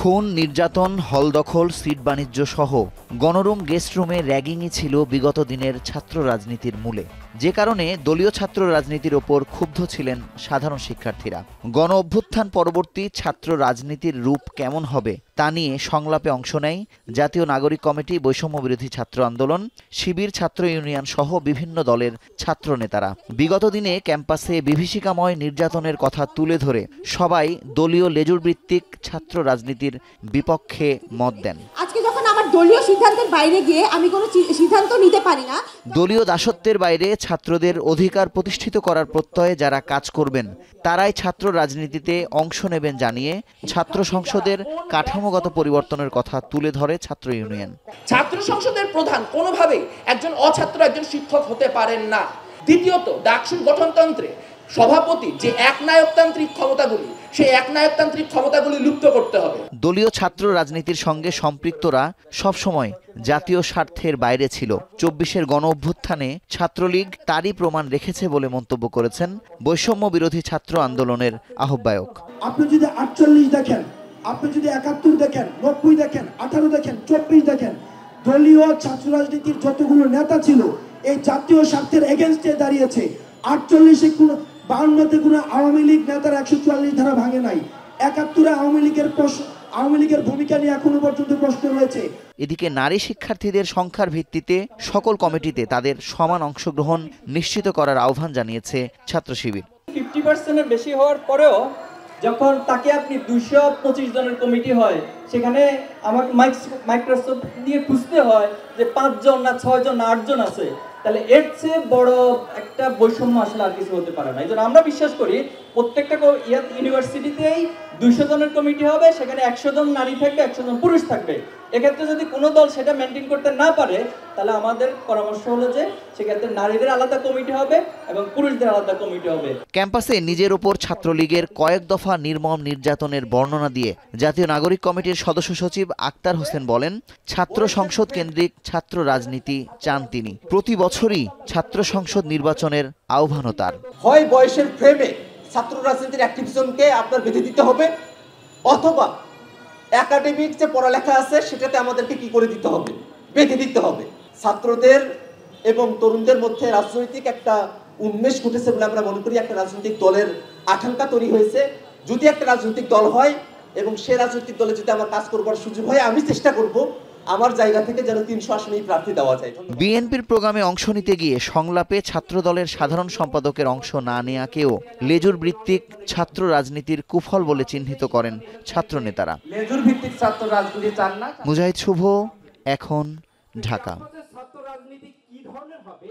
খুন, নির্যাতন, হল দখল, সিট বাণিজ্য সহ গণরুম, গেস্ট রুমে র্যাগিংই ছিল বিগত দিনের ছাত্র রাজনীতির মূলে, যে কারণে দলীয় ছাত্র রাজনীতির ওপর ক্ষুব্ধ ছিলেন সাধারণ শিক্ষার্থীরা। গণ অভ্যুত্থান পরবর্তী ছাত্র রাজনীতির রূপ কেমন হবে তা নিয়ে সংলাপে অংশ নেয় জাতীয় নাগরিক কমিটি, বৈষম্য বিরোধী ছাত্র আন্দোলন, শিবির, ছাত্র ইউনিয়ন সহ বিভিন্ন দলের ছাত্র নেতারা। বিগত দিনে ক্যাম্পাসে বিভীষিকাময় নির্যাতনের কথা তুলে ধরে সবাই দলীয় লেজুর ভিত্তিক ছাত্র রাজনীতির বিপক্ষে মত দেন। আজকে যখন আমার দলীয় সিদ্ধান্তের বাইরে গিয়ে আমি কোনো সিদ্ধান্ত নিতে পারি না, দলীয় দাসত্বের বাইরে ছাত্রদের অধিকার প্রতিষ্ঠিত করার প্রত্যয়ে যারা কাজ করবেন তারাই ছাত্র রাজনীতিতে অংশ নেবেন জানিয়ে ছাত্র সংসদের কাঠামোগত পরিবর্তনের কথা তুলে ধরে ছাত্র ইউনিয়ন। ছাত্র সংসদের প্রধান কোনোভাবেই একজন অছাত্র একজন শিক্ষক হতে পারেন না। দ্বিতীয়ত, ডাকসুর গঠনতন্ত্রে সভাপতি যে একনায়কতান্ত্রিক ক্ষমতাগুলি, সেই একনায়কতান্ত্রিক ক্ষমতাগুলি লুপ্ত করতে হবে। দলীয় ছাত্র রাজনীতির সঙ্গে সম্পৃক্তরা সবসময় জাতীয় স্বার্থের বাইরে ছিল। ২৪-এর গণ অভ্যুত্থানে ছাত্রলীগ তারই প্রমাণ রেখেছে বলে মন্তব্য করেছেন বৈষম্য বিরোধী ছাত্র আন্দোলনের আহ্বায়ক। আপনি যদি ৪৮ দেখেন, আপনি যদি ৭১ দেখেন, ৯০ দেখেন, ১৮ দেখেন, ২৪ দেখেন, দলীয় ছাত্র রাজনীতির যতগুলো নেতা ছিল এই জাতীয় স্বার্থের এগেনস্টে দাঁড়িয়েছে। ৪৮-এ কোনো ৫২-তে কোনো আওয়ামী লীগ নেতার ১৪৪ ধারা ভাঙে নাই। ৭১-এ আওয়ামী লীগের ভূমিকা নিয়ে এখনো পর্যন্ত প্রশ্ন রয়েছে। এদিকে নারী শিক্ষার্থীদের সংখ্যার ভিত্তিতে সকল কমিটিতে তাদের সমান অংশগ্রহণ নিশ্চিত করার আহ্বান জানিয়েছে ছাত্র শিবির। 50%-এর বেশি হওয়ার পরেও যখন তাকে আপনি 225 জনের কমিটি হয়, সেখানে আমাকে মাইক্রোসফট দিয়ে খুঁজতে হয় যে 5 জন না 6 জন না 8 জন আছে, তাহলে এর চেয়ে বড় একটা বৈষম্য আসলে আর কিছু হতে পারে না। এই জন্য আমরা বিশ্বাস করি প্রত্যেকটা ইউনিভার্সিটিতেই 200 জনের কমিটি হবে, সেখানে 100 জন নারী থাকবে, 100 জন পুরুষ থাকবে। এক্ষেত্রে যদি কোনো দল সেটা মেনটেন করতে না পারে, তাহলে আমাদের পরামর্শ হলো যে সেক্ষেত্রে নারীদের আলাদা কমিটি হবে এবং পুরুষদের আলাদা কমিটি হবে। ক্যাম্পাসে নিজের ওপর ছাত্রলীগের কয়েক দফা নির্মম নির্যাতনের বর্ণনা দিয়ে জাতীয় নাগরিক কমিটির সদস্য সচিব আক্তার হোসেন বলেন, ছাত্র সংসদ কেন্দ্রিক ছাত্র রাজনীতি চান তিনি। প্রতি বছরই ছাত্র সংসদ নির্বাচনের আহ্বানও তার। হয় বয়সের ফ্রেমে ছাত্র রাজনীতির অ্যাক্টিভিজমকে আপনার বেঁধে দিতে হবে, অথবা একাডেমিক যে পড়ালেখা আছে সেটাতে আমাদেরকে কি করে দিতে হবে, বেঁধে দিতে হবে। ছাত্রদের এবং তরুণদের মধ্যে রাজনৈতিক একটা উন্মেষ ঘটেছে বলে আমরা মনে করি। একটা রাজনৈতিক দলের আকাঙ্ক্ষা তৈরি হয়েছে। যদি একটা রাজনৈতিক দল হয় এবং সে রাজনৈতিক দলে যদি আমার কাজ করবার সুযোগ হয়, আমি চেষ্টা করব আমার জায়গা থেকে যেন ৩০০ আসনেই প্রার্থী দেওয়া যায়। বিএনপির প্রোগ্রামে অংশ নিতে গিয়ে সংলাপে ছাত্রদলের সাধারণ সম্পাদকের অংশ না নেয়াকেও লেজুর ভিত্তিক ছাত্র রাজনীতির কুফল বলে চিহ্নিত করেন ছাত্র নেতারা। লেজুর ভিত্তিক ছাত্র রাজনীতি চান না। মুজাহিদ শুভ, এখন, ঢাকা। ছাত্র রাজনীতি কি ধরনের হবে?